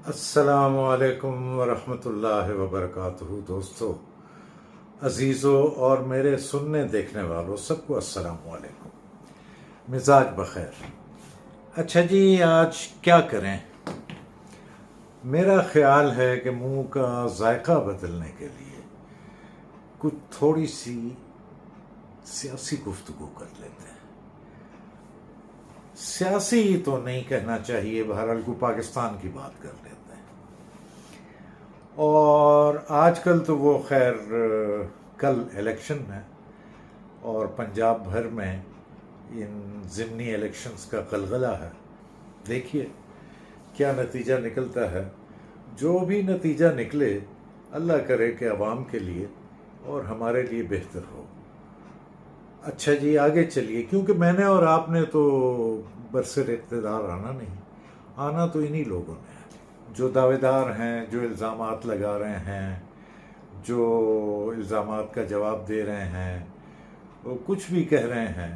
السلام علیکم ورحمۃ اللہ وبرکاتہ دوستو، عزیزوں اور میرے سننے دیکھنے والوں سب کو السلام علیکم۔ مزاج بخیر۔ اچھا جی، آج کیا کریں؟ میرا خیال ہے کہ منہ کا ذائقہ بدلنے کے لیے کچھ تھوڑی سی سیاسی گفتگو کر لیتے ہیں۔ سیاسی تو نہیں کہنا چاہیے، بہرحال کو پاکستان کی بات کر لیتے ہیں۔ اور آج کل تو وہ خیر کل الیکشن ہے اور پنجاب بھر میں ان ضمنی الیکشنز کا غلغلہ ہے۔ دیکھیے کیا نتیجہ نکلتا ہے۔ جو بھی نتیجہ نکلے اللہ کرے کہ عوام کے لیے اور ہمارے لیے بہتر ہو۔ اچھا جی، آگے چلیے، کیونکہ میں نے اور آپ نے تو برسر اقتدار آنا نہیں، آنا تو انہی لوگوں نے ہے جو دعوے دار ہیں، جو الزامات لگا رہے ہیں، جو الزامات کا جواب دے رہے ہیں، وہ کچھ بھی کہہ رہے ہیں،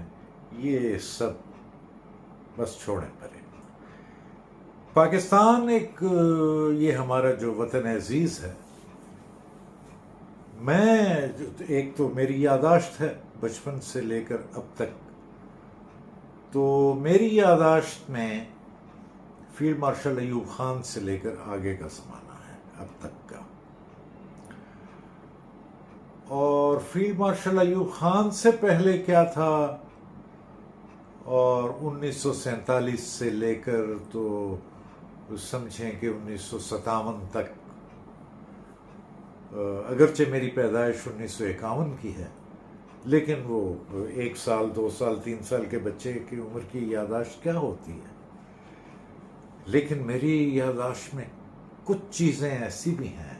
یہ سب بس چھوڑیں پرے۔ پاکستان یہ ہمارا جو وطن عزیز ہے، ایک تو میری یادداشت ہے بچپن سے لے کر اب تک، تو میری یادداشت میں فیلڈ مارشل ایوب خان سے لے کر آگے کا زمانہ ہے اب تک کا، اور فیلڈ مارشل ایوب خان سے پہلے کیا تھا، اور 1947 سے لے کر تو سمجھیں کہ 1957 تک، اگرچہ میری پیدائش 1951 کی ہے، لیکن وہ 1 سال 2 سال 3 سال کے بچے کی عمر کی یادداشت کیا ہوتی ہے۔ لیکن میری یادداشت میں کچھ چیزیں ایسی بھی ہیں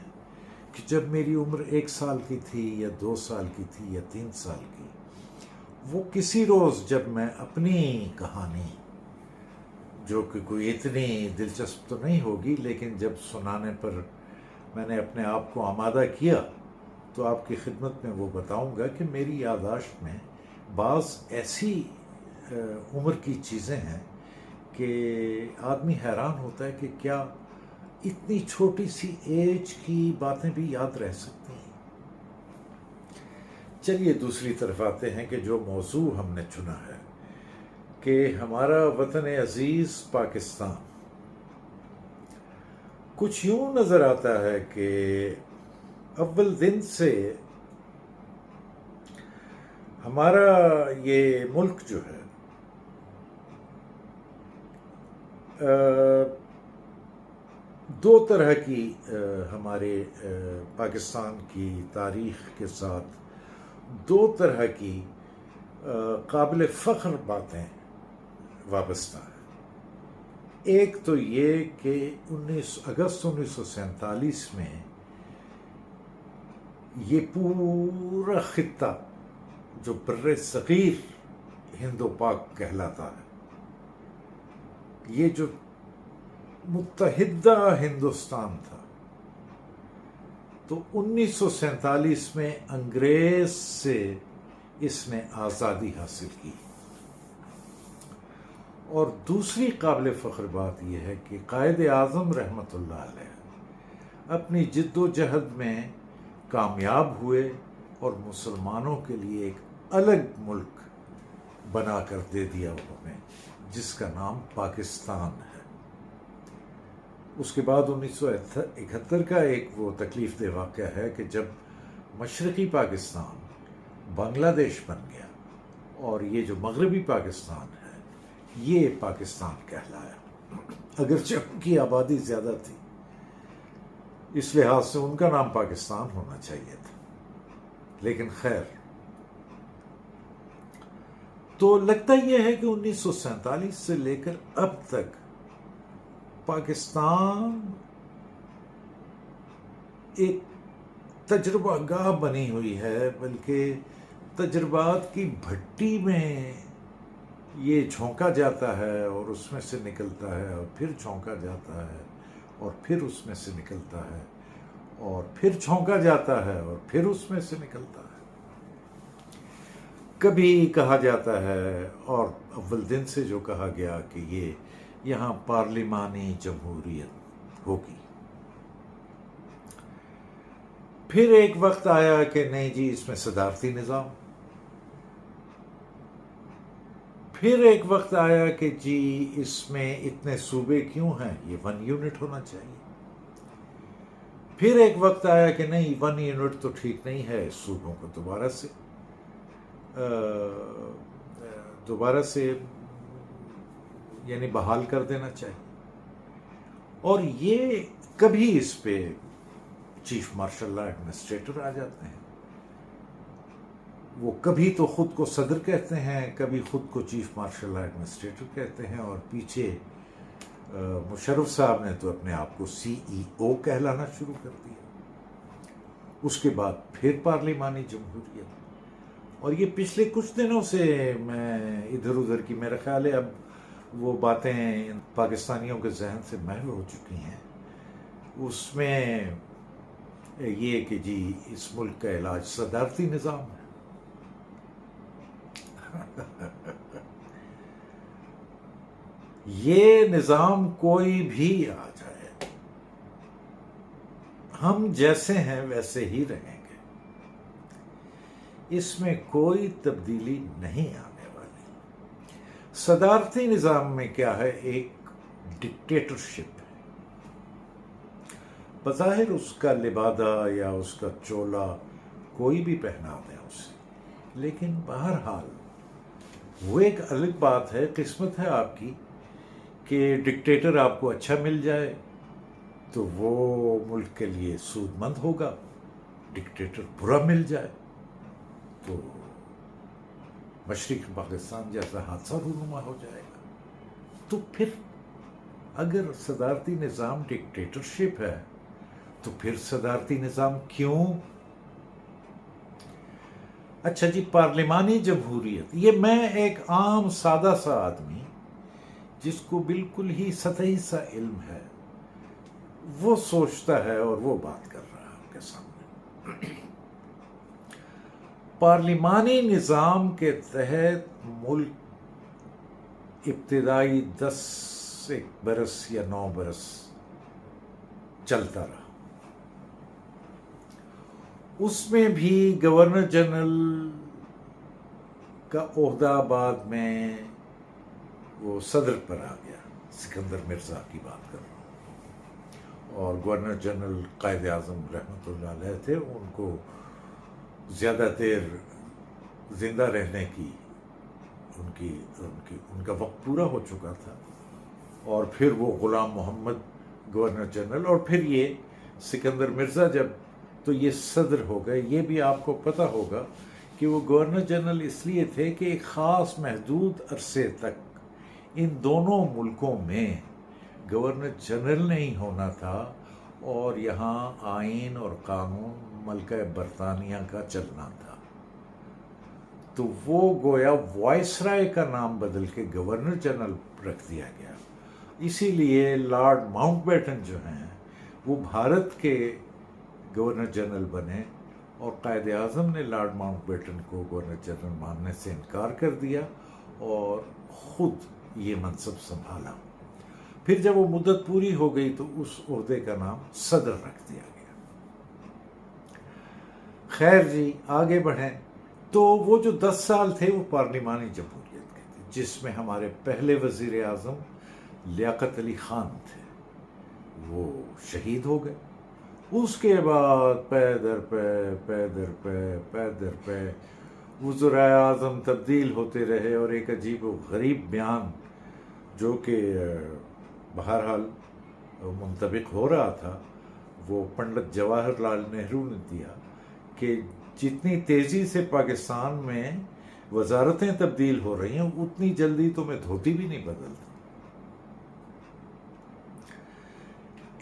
کہ جب میری عمر 1 سال کی تھی یا 2 سال کی تھی یا 3 سال کی، وہ کسی روز جب میں اپنی کہانی، جو کہ کوئی اتنی دلچسپ تو نہیں ہوگی، لیکن جب سنانے پر میں نے اپنے آپ کو آمادہ کیا تو آپ کی خدمت میں وہ بتاؤں گا کہ میری یادداشت میں بعض ایسی عمر کی چیزیں ہیں کہ آدمی حیران ہوتا ہے کہ کیا اتنی چھوٹی سی ایج کی باتیں بھی یاد رہ سکتی ہیں۔ چلیے دوسری طرف آتے ہیں کہ جو موضوع ہم نے چنا ہے کہ ہمارا وطن عزیز پاکستان، کچھ یوں نظر آتا ہے کہ اول دن سے ہمارا یہ ملک جو ہے دو طرح کی ہمارے پاکستان کی تاریخ کے ساتھ دو طرح کی قابل فخر باتیں وابستہ ہیں۔ ایک تو یہ کہ 19 اگست 1947 میں یہ پورا خطہ جو بر صغیر ہند و پاک کہلاتا ہے، یہ جو متحدہ ہندوستان تھا، تو 1947 میں انگریز سے اس نے آزادی حاصل کی۔ اور دوسری قابل فخر بات یہ ہے کہ قائد اعظم رحمۃ اللہ علیہ اپنی جد و جہد میں کامیاب ہوئے اور مسلمانوں کے لیے ایک الگ ملک بنا کر دے دیا انہوں نے، جس کا نام پاکستان ہے۔ اس کے بعد 1971 کا ایک وہ تکلیف دہ واقعہ ہے کہ جب مشرقی پاکستان بنگلہ دیش بن گیا اور یہ جو مغربی پاکستان ہے یہ پاکستان کہلایا، اگرچہ ان کی آبادی زیادہ تھی، اس لحاظ سے ان کا نام پاکستان ہونا چاہیے تھا، لیکن خیر۔ تو لگتا یہ ہے کہ 1947 سے لے کر اب تک پاکستان ایک تجربہ گاہ بنی ہوئی ہے، بلکہ تجربات کی بھٹی میں یہ جھونکا جاتا ہے اور اس میں سے نکلتا ہے، اور پھر جھونکا جاتا ہے اور پھر اس میں سے نکلتا ہے، اور پھر جھونکا جاتا ہے اور پھر اس میں سے نکلتا ہے۔ کبھی کہا جاتا ہے، اور اول دن سے جو کہا گیا، کہ یہ یہاں پارلیمانی جمہوریت ہوگی. پھر ایک وقت آیا کہ نہیں جی اس میں صدارتی نظام. پھر ایک وقت آیا کہ جی اس میں اتنے صوبے کیوں ہیں، یہ 1 یونٹ ہونا چاہیے. پھر ایک وقت آیا کہ نہیں 1 یونٹ تو ٹھیک نہیں ہے، صوبوں کو دوبارہ سے یعنی بحال کر دینا چاہیے. اور یہ کبھی اس پہ چیف مارشل لا ایڈمنسٹریٹر آ جاتے ہیں. وہ کبھی تو خود کو صدر کہتے ہیں، کبھی خود کو چیف مارشل لا ایڈمنسٹریٹر کہتے ہیں، اور پیچھے مشرف صاحب نے تو اپنے آپ کو CEO کہلانا شروع کر دیا. اس کے بعد پھر پارلیمانی جمہوریت. اور یہ پچھلے کچھ دنوں سے میں ادھر ادھر کی، میرا خیال ہے اب وہ باتیں پاکستانیوں کے ذہن سے محو ہو چکی ہیں. اس میں یہ کہ جی اس ملک کا علاج صدارتی نظام ہے. یہ نظام کوئی بھی آ جائے، ہم جیسے ہیں ویسے ہی رہیں گے، اس میں کوئی تبدیلی نہیں آنے والی. صدارتی نظام میں کیا ہے، ایک ڈکٹیٹرشپ ہے. بظاہر اس کا لبادہ یا اس کا چولا کوئی بھی پہنا دے اسے، لیکن بہرحال وہ ایک الگ بات ہے، قسمت ہے آپ کی کہ ڈکٹیٹر آپ کو اچھا مل جائے تو وہ ملک کے لیے سود مند ہوگا. ڈکٹیٹر برا مل جائے تو مشرق پاکستان جیسا حادثہ رونما ہو جائے گا. تو پھر اگر صدارتی نظام ڈکٹیٹرشپ ہے تو پھر صدارتی نظام کیوں؟ اچھا جی، پارلیمانی جمہوریت، یہ میں ایک عام سادہ سا آدمی جس کو بالکل ہی سطحی سا علم ہے وہ سوچتا ہے اور وہ بات کر رہا ہے آپ کے سامنے. پارلیمانی نظام کے تحت ملک ابتدائی 10 برس یا 9 برس چلتا رہا. اس میں بھی گورنر جنرل کا عہدہ بعد میں وہ صدر پر آ گیا. سکندر مرزا کی بات کر رہا ہوں. اور گورنر جنرل قائد اعظم رحمۃ اللہ علیہ تھے، ان کو زیادہ دیر زندہ رہنے کی ان کا وقت پورا ہو چکا تھا. اور پھر وہ غلام محمد گورنر جنرل، اور پھر یہ سکندر مرزا جب، تو یہ صدر ہو گئے. یہ بھی آپ کو پتہ ہوگا کہ وہ گورنر جنرل اس لیے تھے کہ ایک خاص محدود عرصے تک ان دونوں ملکوں میں گورنر جنرل نہیں ہونا تھا اور یہاں آئین اور قانون ملکہ برطانیہ کا چلنا تھا. تو وہ گویا وائس رائے کا نام بدل کے گورنر جنرل رکھ دیا گیا. اسی لیے لارڈ ماؤنٹ بیٹن جو ہیں وہ بھارت کے گورنر جنرل بنے، اور قائد اعظم نے لارڈ ماؤنٹ بیٹن کو گورنر جنرل ماننے سے انکار کر دیا اور خود یہ منصب سنبھالا. پھر جب وہ مدت پوری ہو گئی تو اس عہدے کا نام صدر رکھ دیا گیا. خیر جی، آگے بڑھیں. تو وہ جو 10 سال تھے وہ پارلیمانی جمہوریت کے تھے، جس میں ہمارے پہلے وزیر اعظم لیاقت علی خان تھے، وہ شہید ہو گئے. اس کے بعد پے در پے وزرائے اعظم تبدیل ہوتے رہے، اور ایک عجیب و غریب بیان جو کہ بہرحال منطبق ہو رہا تھا وہ پنڈت جواہر لال نہرو نے دیا کہ جتنی تیزی سے پاکستان میں وزارتیں تبدیل ہو رہی ہیں اتنی جلدی تو میں دھوتی بھی نہیں بدلتا.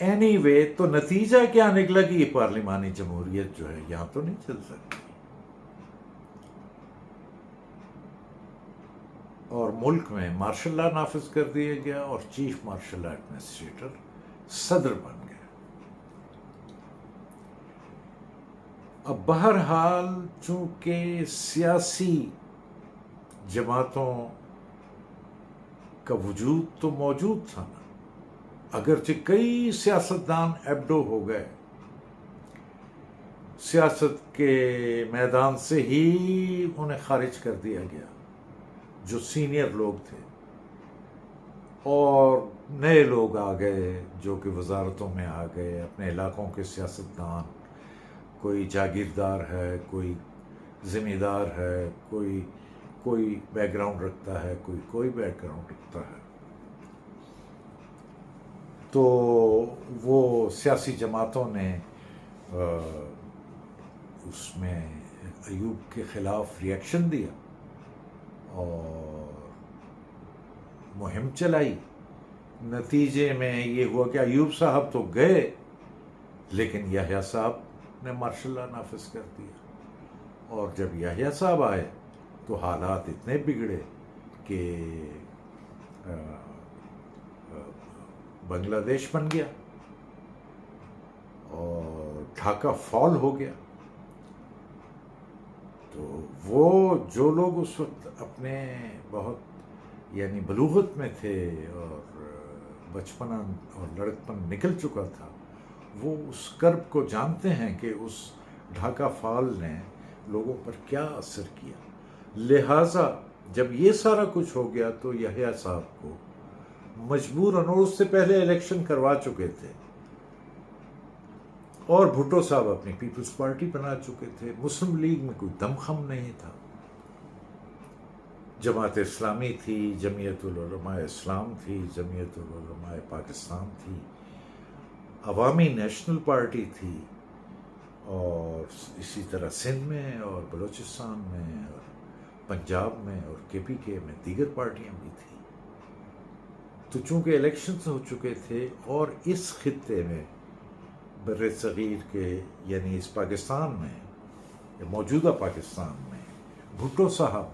اینی وے، تو نتیجہ کیا نکلا کہ یہ پارلیمانی جمہوریت جو ہے یہاں تو نہیں چل سکتی، اور ملک میں مارشل لا نافذ کر دیا گیا اور چیف مارشل لا ایڈمنسٹریٹر صدر بن گیا. اب بہرحال چونکہ سیاسی جماعتوں کا وجود تو موجود تھا نا، اگرچہ کئی سیاستدان ایبڈو ہو گئے، سیاست کے میدان سے ہی انہیں خارج کر دیا گیا جو سینئر لوگ تھے، اور نئے لوگ آ گئے جو کہ وزارتوں میں آ گئے، اپنے علاقوں کے سیاستدان، کوئی جاگیردار ہے، کوئی زمیندار ہے، کوئی بیک گراؤنڈ رکھتا ہے، کوئی بیک گراؤنڈ رکھتا ہے. تو وہ سیاسی جماعتوں نے اس میں ایوب کے خلاف ری ایکشن دیا اور مہم چلائی. نتیجے میں یہ ہوا کہ ایوب صاحب تو گئے، لیکن یحییٰ صاحب نے مارشل لا نافذ کر دیا. اور جب یحییٰ صاحب آئے تو حالات اتنے بگڑے کہ بنگلہ دیش بن گیا اور ڈھاکہ فال ہو گیا. تو وہ جو لوگ اس وقت اپنے بہت یعنی بلوغت میں تھے اور بچپنا اور لڑکپن نکل چکا تھا، وہ اس کرب کو جانتے ہیں کہ اس ڈھاکہ فال نے لوگوں پر کیا اثر کیا. لہٰذا جب یہ سارا کچھ ہو گیا تو یحییٰ صاحب کو مجبوراً، اور اس سے پہلے الیکشن کروا چکے تھے، اور بھٹو صاحب اپنی پیپلز پارٹی بنا چکے تھے، مسلم لیگ میں کوئی دم خم نہیں تھا، جماعت اسلامی تھی، جمعیت العلماء اسلام تھی، جمعیت العلماء پاکستان تھی، عوامی نیشنل پارٹی تھی، اور اسی طرح سندھ میں اور بلوچستان میں اور پنجاب میں اور KPK میں دیگر پارٹیاں بھی تھیں. تو چونکہ الیکشنز ہو چکے تھے اور اس خطے میں بر صغیر کے یعنی اس پاکستان میں، موجودہ پاکستان میں بھٹو صاحب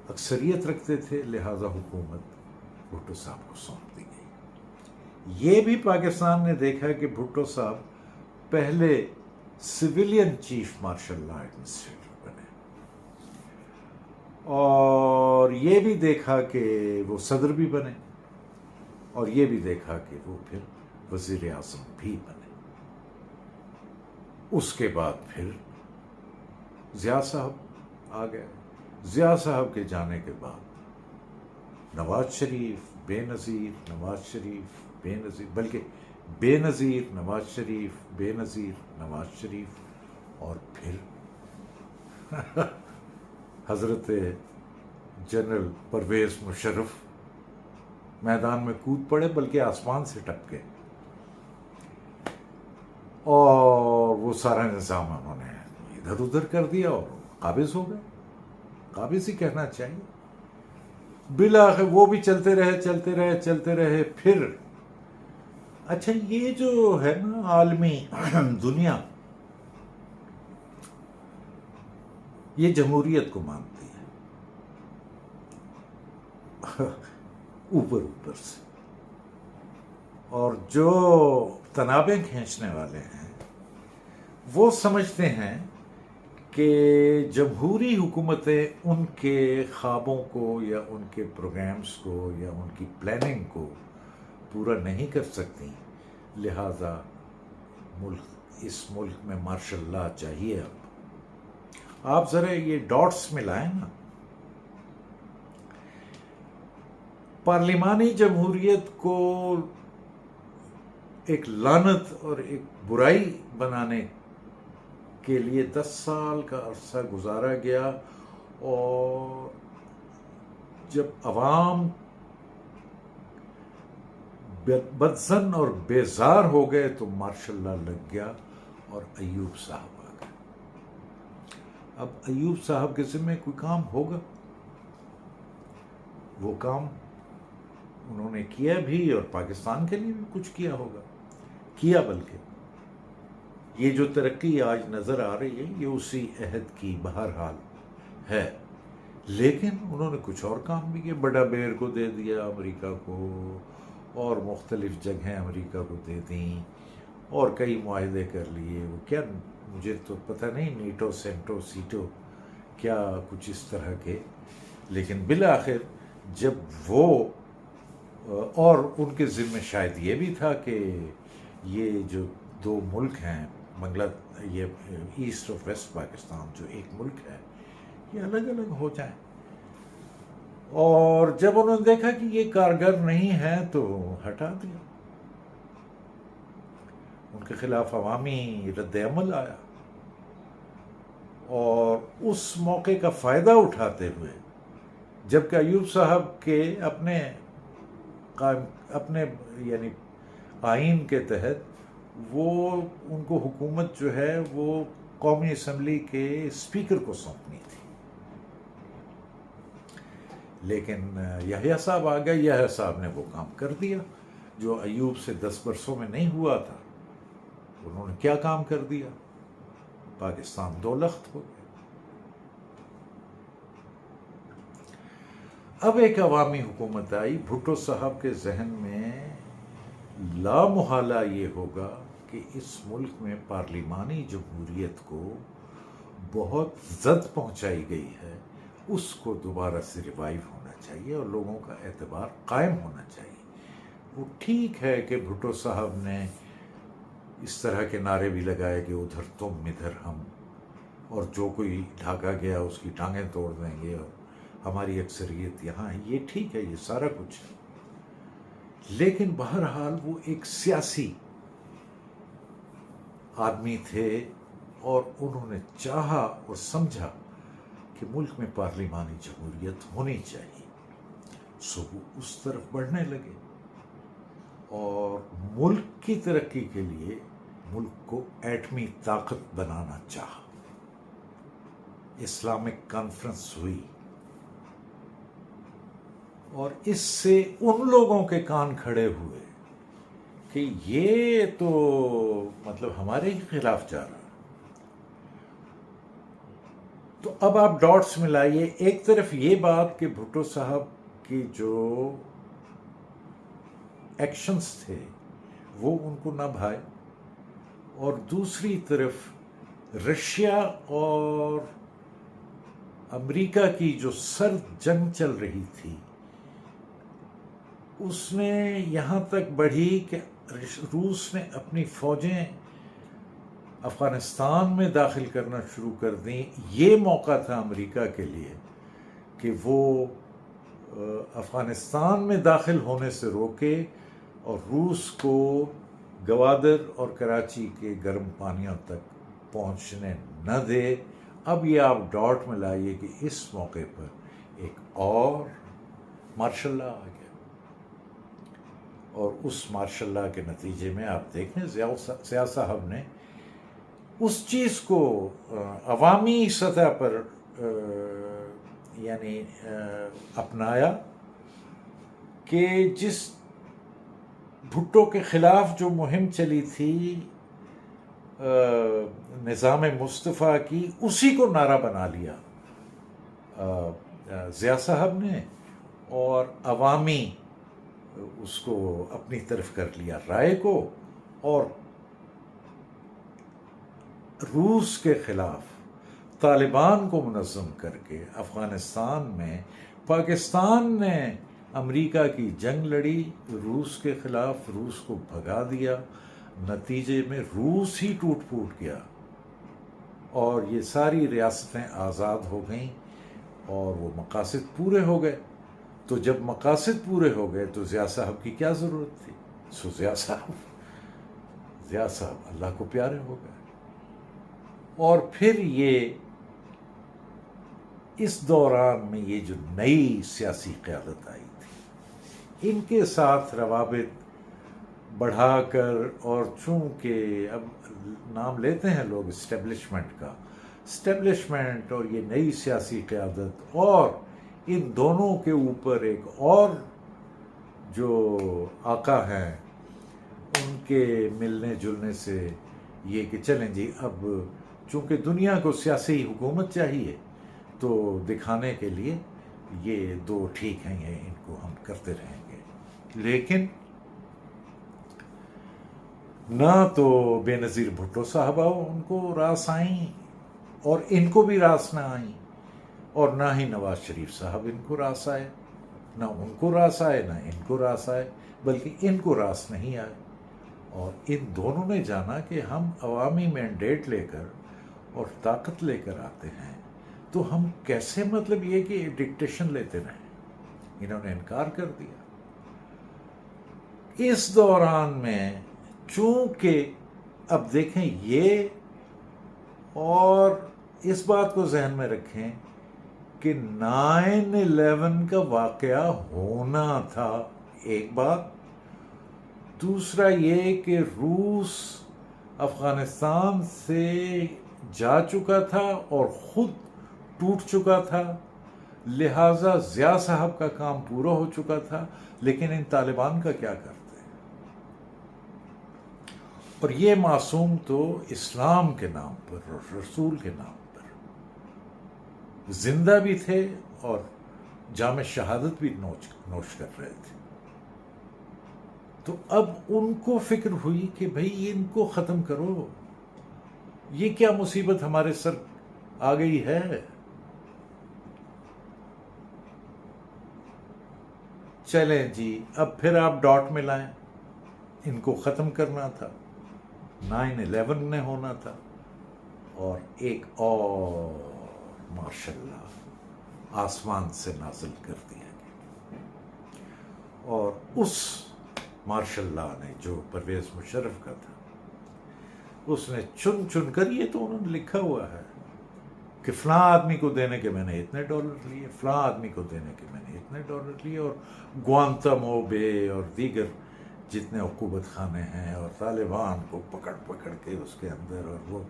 اکثریت رکھتے تھے، لہٰذا حکومت بھٹو صاحب کو سونپ دی گئی. یہ بھی پاکستان نے دیکھا کہ بھٹو صاحب پہلے civilian chief martial law administrator بنے، اور یہ بھی دیکھا کہ وہ صدر بھی بنے، اور یہ بھی دیکھا کہ وہ پھر وزیر اعظم بھی بنے. اس کے بعد پھر ضیاء صاحب آ گئے. ضیاء صاحب کے جانے کے بعد نواز شریف بے نظیر، نواز شریف بے نظیر، بلکہ بے نظیر نواز شریف، بے نظیر نواز شریف، اور پھر حضرت جنرل پرویز مشرف میدان میں کود پڑے، بلکہ آسمان سے ٹپکے، اور وہ سارا نظام انہوں نے ادھر ادھر کر دیا اور قابض ہو گئے. قابض ہی کہنا چاہیے. بالآخر وہ بھی چلتے رہے. پھر اچھا، یہ جو ہے نا عالمی دنیا، یہ جمہوریت کو مانتی ہے اوپر سے، اور جو تنابیں کھینچنے والے ہیں وہ سمجھتے ہیں کہ جمہوری حکومتیں ان کے خوابوں کو یا ان کے پروگرامز کو یا ان کی پلاننگ کو پورا نہیں کر سکتی، لہٰذا اس ملک میں مارشل لا چاہیے. اب آپ ذرا یہ ڈاٹس ملائیں نا. پارلیمانی جمہوریت کو ایک لعنت اور ایک برائی بنانے کے لیے 10 سال کا عرصہ گزارا گیا، اور جب عوام بدظن اور بیزار ہو گئے تو مارشل لا لگ گیا اور ایوب صاحب آ گئے. اب ایوب صاحب کے ذمہ کوئی کام ہوگا، وہ کام انہوں نے کیا بھی، اور پاکستان کے لیے بھی کچھ کیا ہوگا، بلکہ یہ جو ترقی آج نظر آ رہی ہے یہ اسی عہد کی بہرحال ہے. لیکن انہوں نے کچھ اور کام بھی کیا. بڑا بیر کو دے دیا امریکہ کو، اور مختلف جگہیں امریکہ کو دے دیں، اور کئی معاہدے کر لیے. وہ کیا، مجھے تو پتہ نہیں، نیٹو سینٹو سیٹو کیا کچھ اس طرح کے. لیکن بالآخر جب وہ اور ان کے ذمہ شاید یہ بھی تھا کہ یہ جو دو ملک ہیں یہ ایسٹ اور ویسٹ پاکستان جو ایک ملک ہے یہ الگ الگ ہو جائیں. اور جب انہوں نے دیکھا کہ یہ کارگر نہیں ہے تو ہٹا دیا. ان کے خلاف عوامی رد عمل آیا اور اس موقع کا فائدہ اٹھاتے ہوئے جبکہ ایوب صاحب کے اپنے یعنی آئین کے تحت وہ ان کو حکومت جو ہے وہ قومی اسمبلی کے اسپیکر کو سونپنی تھی، لیکن یحییٰ صاحب آ گئے. یحییٰ صاحب نے وہ کام کر دیا جو ایوب سے 10 برسوں میں نہیں ہوا تھا. انہوں نے کیا کام کر دیا؟ پاکستان دو لخت ہو گیا. اب ایک عوامی حکومت آئی. بھٹو صاحب کے ذہن میں لا محالہ یہ ہوگا کہ اس ملک میں پارلیمانی جمہوریت کو بہت زد پہنچائی گئی ہے، اس کو دوبارہ سے ریوائیو ہونا چاہیے اور لوگوں کا اعتبار قائم ہونا چاہیے. وہ ٹھیک ہے کہ بھٹو صاحب نے اس طرح کے نعرے بھی لگائے کہ ادھر تم ادھر ہم، اور جو کوئی ڈھاکا گیا اس کی ٹانگیں توڑ دیں گے اور ہماری اکثریت یہاں ہے. یہ ٹھیک ہے، یہ سارا کچھ ہے، لیکن بہرحال وہ ایک سیاسی آدمی تھے اور انہوں نے چاہا اور سمجھا کہ ملک میں پارلیمانی جمہوریت ہونی چاہیے. سو وہ اس طرف بڑھنے لگے اور ملک کی ترقی کے لیے ملک کو ایٹمی طاقت بنانا چاہا. اسلامک کانفرنس ہوئی اور اس سے ان لوگوں کے کان کھڑے ہوئے کہ یہ تو مطلب ہمارے ہی خلاف جا رہا. تو اب آپ ڈاٹس ملائیے. ایک طرف یہ بات کہ بھٹو صاحب کی جو ایکشنز تھے وہ ان کو نہ بھائے، اور دوسری طرف رشیا اور امریکہ کی جو سرد جنگ چل رہی تھی اس نے یہاں تک بڑھی کہ روس نے اپنی فوجیں افغانستان میں داخل کرنا شروع کر دیں. یہ موقع تھا امریکہ کے لیے کہ وہ افغانستان میں داخل ہونے سے روکے اور روس کو گوادر اور کراچی کے گرم پانیوں تک پہنچنے نہ دے. اب یہ آپ ڈاٹ میں لائیے کہ اس موقع پر ایک اور مارشل لا آ گیا، اور اس مارشل لا کے نتیجے میں آپ دیکھیں ضیاء صاحب نے اس چیز کو عوامی سطح پر یعنی اپنایا کہ جس بھٹو کے خلاف جو مہم چلی تھی نظام مصطفیٰ کی، اسی کو نعرہ بنا لیا ضیاء صاحب نے، اور عوامی اس کو اپنی طرف کر لیا رائے کو، اور روس کے خلاف طالبان کو منظم کر کے افغانستان میں پاکستان نے امریکہ کی جنگ لڑی روس کے خلاف، روس کو بھگا دیا. نتیجے میں روس ہی ٹوٹ پھوٹ گیا اور یہ ساری ریاستیں آزاد ہو گئیں اور وہ مقاصد پورے ہو گئے. تو جب مقاصد پورے ہو گئے تو ضیاء صاحب کی کیا ضرورت تھی؟ سو ضیاء صاحب اللہ کو پیارے ہو گئے. اور پھر یہ اس دوران میں یہ جو نئی سیاسی قیادت آئی تھی، ان کے ساتھ روابط بڑھا کر، اور چونکہ اب نام لیتے ہیں لوگ اسٹیبلشمنٹ کا، اسٹیبلشمنٹ اور یہ نئی سیاسی قیادت، اور ان دونوں کے اوپر ایک اور جو آقا ہیں ان کے ملنے جلنے سے یہ کہ چلیں جی اب چونکہ دنیا کو سیاسی حکومت چاہیے تو دکھانے کے لیے یہ دو ٹھیک ہیں، یہ ان کو ہم کرتے رہیں گے. لیکن نہ تو بے نظیر بھٹو صاحبہ ان کو راس آئیں اور ان کو بھی راس نہ آئیں، اور نہ ہی نواز شریف صاحب ان کو راس آئے. نہ ان کو راس آئے نہ ان کو راس آئے، بلکہ ان کو راس نہیں آئے، اور ان دونوں نے جانا کہ ہم عوامی مینڈیٹ لے کر اور طاقت لے کر آتے ہیں تو ہم کیسے مطلب یہ کہ ڈکٹیشن لیتے رہیں۔ انہوں نے انکار کر دیا۔ اس دوران میں چونکہ اب دیکھیں یہ، اور اس بات کو ذہن میں رکھیں کہ 9/11 کا واقعہ ہونا تھا، ایک بات۔ دوسرا یہ کہ روس افغانستان سے جا چکا تھا اور خود ٹوٹ چکا تھا، لہٰذا ضیاء صاحب کا کام پورا ہو چکا تھا، لیکن ان طالبان کا کیا کرتے؟ اور یہ معصوم تو اسلام کے نام پر اور رسول کے نام پر زندہ بھی تھے اور جام شہادت بھی نوش کر رہے تھے۔ تو اب ان کو فکر ہوئی کہ بھئی ان کو ختم کرو، یہ کیا مصیبت ہمارے سر آ گئی ہے۔ چلیں جی، اب پھر آپ ڈاٹ میں لائیں، ان کو ختم کرنا تھا، 9/11 نے ہونا تھا، اور ایک اور ماشاءاللہ آسمان سے نازل کر دیا گیا، اور اس ماشاءاللہ نے جو پرویز مشرف کا تھا، اس نے چن چن کر، یہ تو انہوں نے لکھا ہوا ہے کہ فلاں آدمی کو دینے کے میں نے اتنے ڈالر لیے، فلاں آدمی کو دینے کے میں نے اتنے ڈالر لیے، اور گوانتامو بے اور دیگر جتنے عقوبت خانے ہیں، اور طالبان کو پکڑ پکڑ کے اس کے اندر، اور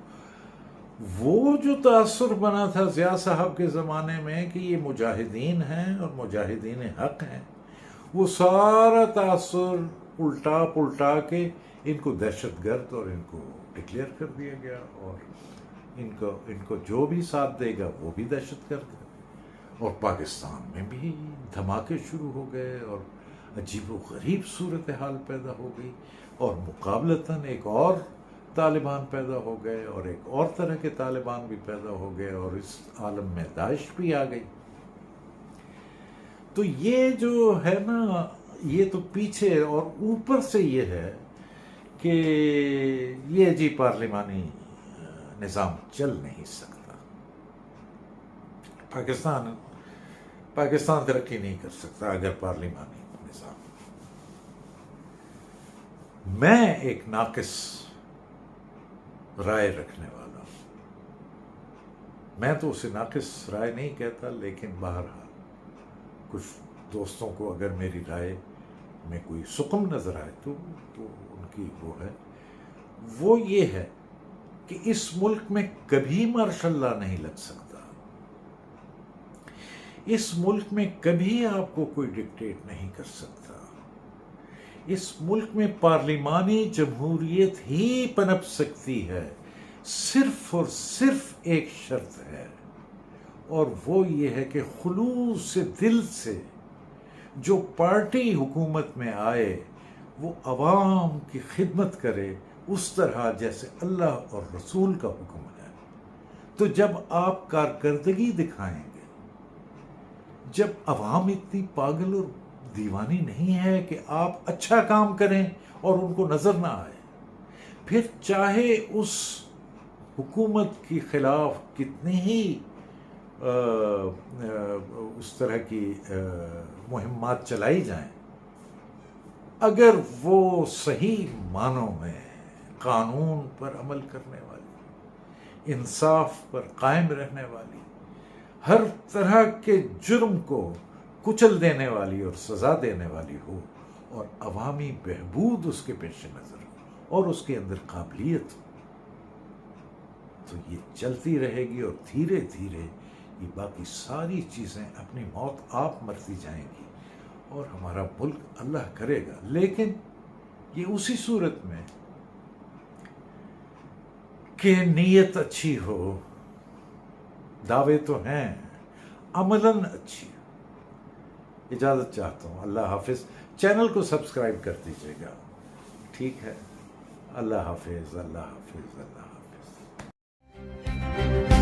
وہ جو تاثر بنا تھا ضیاء صاحب کے زمانے میں کہ یہ مجاہدین ہیں اور مجاہدین حق ہیں، وہ سارا تاثر الٹا پلٹا کے ان کو دہشت گرد اور ان کو ڈکلیئر کر دیا گیا، اور ان کو جو بھی ساتھ دے گا وہ بھی دہشت گرد ہے۔ اور پاکستان میں بھی دھماکے شروع ہو گئے، اور عجیب و غریب صورتحال پیدا ہو گئی، اور مقابلتاً ایک اور طالبان پیدا ہو گئے، اور ایک اور طرح کے طالبان بھی پیدا ہو گئے، اور اس عالم میں داعش بھی آ گئی۔ تو یہ جو ہے نا، یہ تو پیچھے، اور اوپر سے یہ ہے کہ یہ جی پارلیمانی نظام چل نہیں سکتا، پاکستان ترقی نہیں کر سکتا اگر پارلیمانی نظام۔ میں ایک ناقص رائے رکھنے والا ہوں، میں تو اسے ناقص رائے نہیں کہتا، لیکن بہرحال کچھ دوستوں کو اگر میری رائے میں کوئی سقم نظر آئے تو ان کی وہ ہے، وہ یہ ہے کہ اس ملک میں کبھی مارشل لا نہیں لگ سکتا، اس ملک میں کبھی آپ کو کوئی ڈکٹیٹ نہیں کر سکتا، اس ملک میں پارلیمانی جمہوریت ہی پنپ سکتی ہے، صرف اور صرف ایک شرط ہے، اور وہ یہ ہے کہ خلوص سے دل سے جو پارٹی حکومت میں آئے وہ عوام کی خدمت کرے اس طرح جیسے اللہ اور رسول کا حکم ہے۔ تو جب آپ کارکردگی دکھائیں گے، جب عوام اتنی پاگل اور دیوانی نہیں ہے کہ آپ اچھا کام کریں اور ان کو نظر نہ آئے، پھر چاہے اس حکومت کی خلاف کتنی ہی اس طرح کی مہمات چلائی جائیں، اگر وہ صحیح معنوں میں قانون پر عمل کرنے والی، انصاف پر قائم رہنے والی، ہر طرح کے جرم کو کچل دینے والی اور سزا دینے والی ہو، اور عوامی بہبود اس کے پیش نظر ہو، اور اس کے اندر قابلیت ہو، تو یہ چلتی رہے گی، اور دھیرے دھیرے یہ باقی ساری چیزیں اپنی موت آپ مرتی جائیں گی، اور ہمارا ملک اللہ کرے گا، لیکن یہ اسی صورت میں کہ نیت اچھی ہو، دعوے تو ہیں، عملاً اچھی ہو۔ اجازت چاہتا ہوں، اللہ حافظ۔ چینل کو سبسکرائب کر دیجیے گا، ٹھیک ہے؟ اللہ حافظ، اللہ حافظ، اللہ حافظ۔